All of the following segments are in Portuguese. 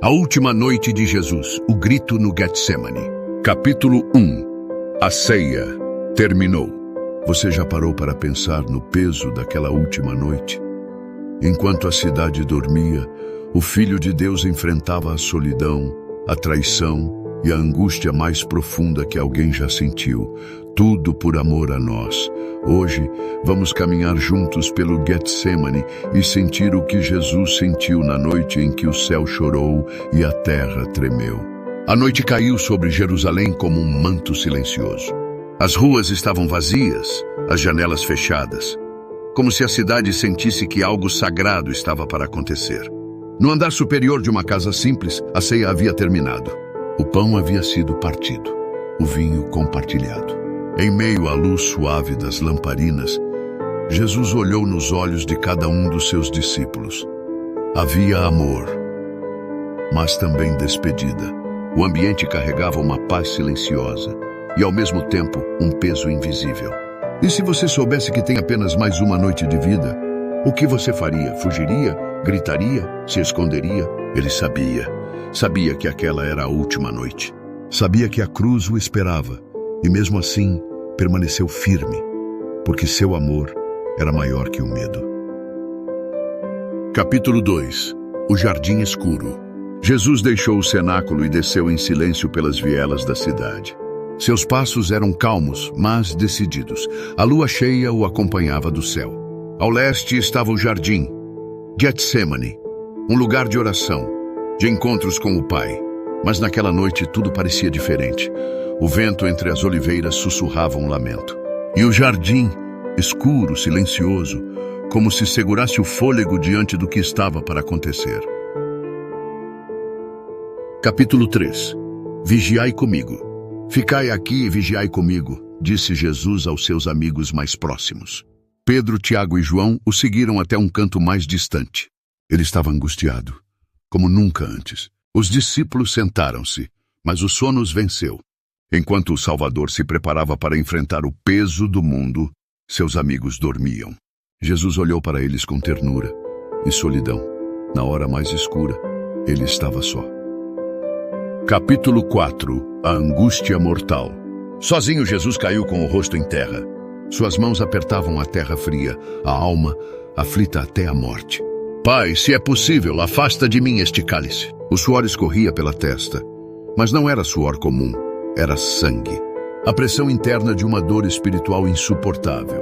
A última noite de Jesus, o grito no Getsemane. Capítulo 1. A ceia terminou. Você já parou para pensar no peso daquela última noite? Enquanto a cidade dormia, o Filho de Deus enfrentava a solidão, a traição e a angústia mais profunda que alguém já sentiu. Tudo por amor a nós. Hoje, vamos caminhar juntos pelo Getsemane e sentir o que Jesus sentiu na noite em que o céu chorou e a terra tremeu. A noite caiu sobre Jerusalém como um manto silencioso. As ruas estavam vazias, as janelas fechadas, como se a cidade sentisse que algo sagrado estava para acontecer. No andar superior de uma casa simples, a ceia havia terminado. O pão havia sido partido, o vinho compartilhado. Em meio à luz suave das lamparinas, Jesus olhou nos olhos de cada um dos seus discípulos. Havia amor, mas também despedida. O ambiente carregava uma paz silenciosa e, ao mesmo tempo, um peso invisível. E se você soubesse que tem apenas mais uma noite de vida, o que você faria? Fugiria? Gritaria? Se esconderia? Ele sabia. Sabia que aquela era a última noite. Sabia que a cruz o esperava. E mesmo assim, permaneceu firme, porque seu amor era maior que o medo. Capítulo 2. O jardim escuro. Jesus deixou o cenáculo e desceu em silêncio pelas vielas da cidade. Seus passos eram calmos, mas decididos. A lua cheia o acompanhava do céu. Ao leste estava o jardim, Getsemane, um lugar de oração, de encontros com o Pai. Mas naquela noite tudo parecia diferente. O vento entre as oliveiras sussurrava um lamento. E o jardim, escuro, silencioso, como se segurasse o fôlego diante do que estava para acontecer. Capítulo 3. Vigiai comigo. Ficai aqui e vigiai comigo, disse Jesus aos seus amigos mais próximos. Pedro, Tiago e João o seguiram até um canto mais distante. Ele estava angustiado, como nunca antes. Os discípulos sentaram-se, mas o sono os venceu. Enquanto o Salvador se preparava para enfrentar o peso do mundo, seus amigos dormiam. Jesus olhou para eles com ternura e solidão. Na hora mais escura, ele estava só. Capítulo 4. A angústia mortal. Sozinho, Jesus caiu com o rosto em terra. Suas mãos apertavam a terra fria, a alma aflita até a morte. Pai, se é possível, afasta de mim este cálice. O suor escorria pela testa, mas não era suor comum, era sangue. A pressão interna de uma dor espiritual insuportável.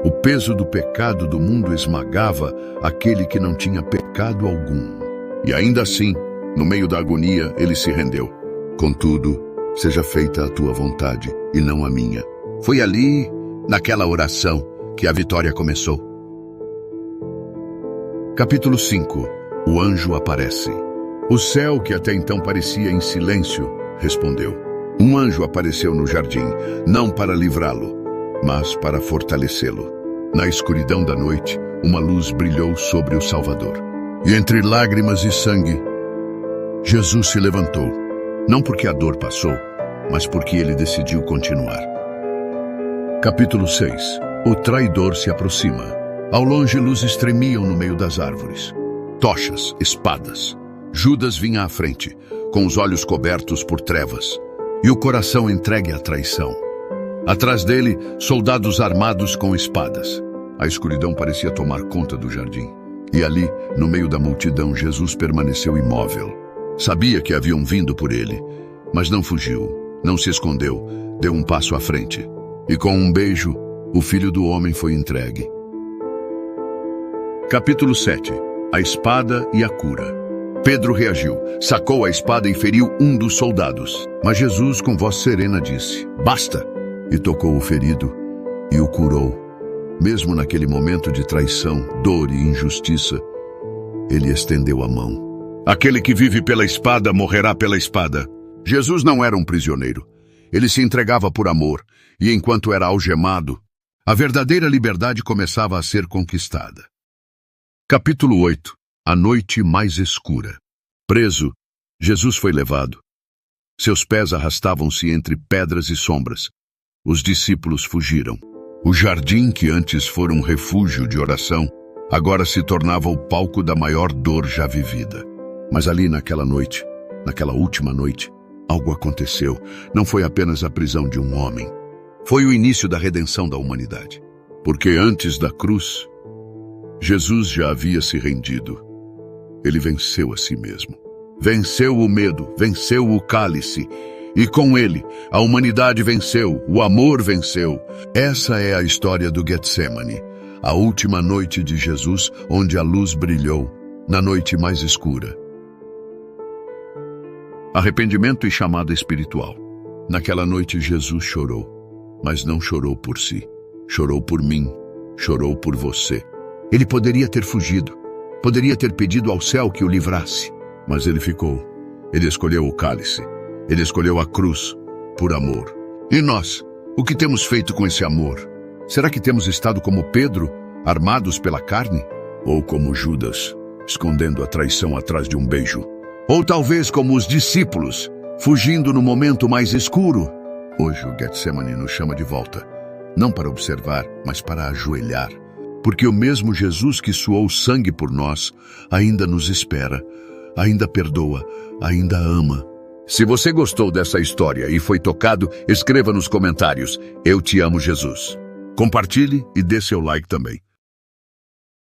O peso do pecado do mundo esmagava aquele que não tinha pecado algum. E ainda assim, no meio da agonia, ele se rendeu. Contudo, seja feita a tua vontade e não a minha. Foi ali, naquela oração, que a vitória começou. Capítulo 5. O anjo aparece. O céu, que até então parecia em silêncio, respondeu. Um anjo apareceu no jardim, não para livrá-lo, mas para fortalecê-lo. Na escuridão da noite, uma luz brilhou sobre o Salvador. E entre lágrimas e sangue, Jesus se levantou, não porque a dor passou, mas porque ele decidiu continuar. Capítulo 6. O traidor se aproxima. Ao longe, luzes tremiam no meio das árvores. Tochas, espadas. Judas vinha à frente, com os olhos cobertos por trevas, e o coração entregue à traição. Atrás dele, soldados armados com espadas. A escuridão parecia tomar conta do jardim. E ali, no meio da multidão, Jesus permaneceu imóvel. Sabia que haviam vindo por ele, mas não fugiu, não se escondeu, deu um passo à frente. E com um beijo, o Filho do Homem foi entregue. Capítulo 7. A espada e a cura. Pedro reagiu, sacou a espada e feriu um dos soldados. Mas Jesus, com voz serena, disse, basta! E tocou o ferido e o curou. Mesmo naquele momento de traição, dor e injustiça, ele estendeu a mão. Aquele que vive pela espada morrerá pela espada. Jesus não era um prisioneiro. Ele se entregava por amor, e enquanto era algemado, a verdadeira liberdade começava a ser conquistada. Capítulo 8. A noite mais escura. Preso, Jesus foi levado. Seus pés arrastavam-se entre pedras e sombras. Os discípulos fugiram. O jardim, que antes fora um refúgio de oração, agora se tornava o palco da maior dor já vivida. Mas ali naquela noite, naquela última noite, algo aconteceu. Não foi apenas a prisão de um homem. Foi o início da redenção da humanidade. Porque antes da cruz, Jesus já havia se rendido. Ele venceu a si mesmo. Venceu o medo, venceu o cálice. E com ele, a humanidade venceu, o amor venceu. Essa é a história do Getsemane, a última noite de Jesus, onde a luz brilhou, na noite mais escura. Arrependimento e chamada espiritual. Naquela noite Jesus chorou, mas não chorou por si. Chorou por mim, chorou por você. Ele poderia ter fugido, poderia ter pedido ao céu que o livrasse, mas ele ficou. Ele escolheu o cálice, ele escolheu a cruz, por amor. E nós, o que temos feito com esse amor? Será que temos estado como Pedro, armados pela carne? Ou como Judas, escondendo a traição atrás de um beijo? Ou talvez como os discípulos, fugindo no momento mais escuro? Hoje o Getsemane nos chama de volta, não para observar, mas para ajoelhar. Porque o mesmo Jesus que suou sangue por nós, ainda nos espera, ainda perdoa, ainda ama. Se você gostou dessa história e foi tocado, escreva nos comentários: Eu te amo, Jesus. Compartilhe e dê seu like também.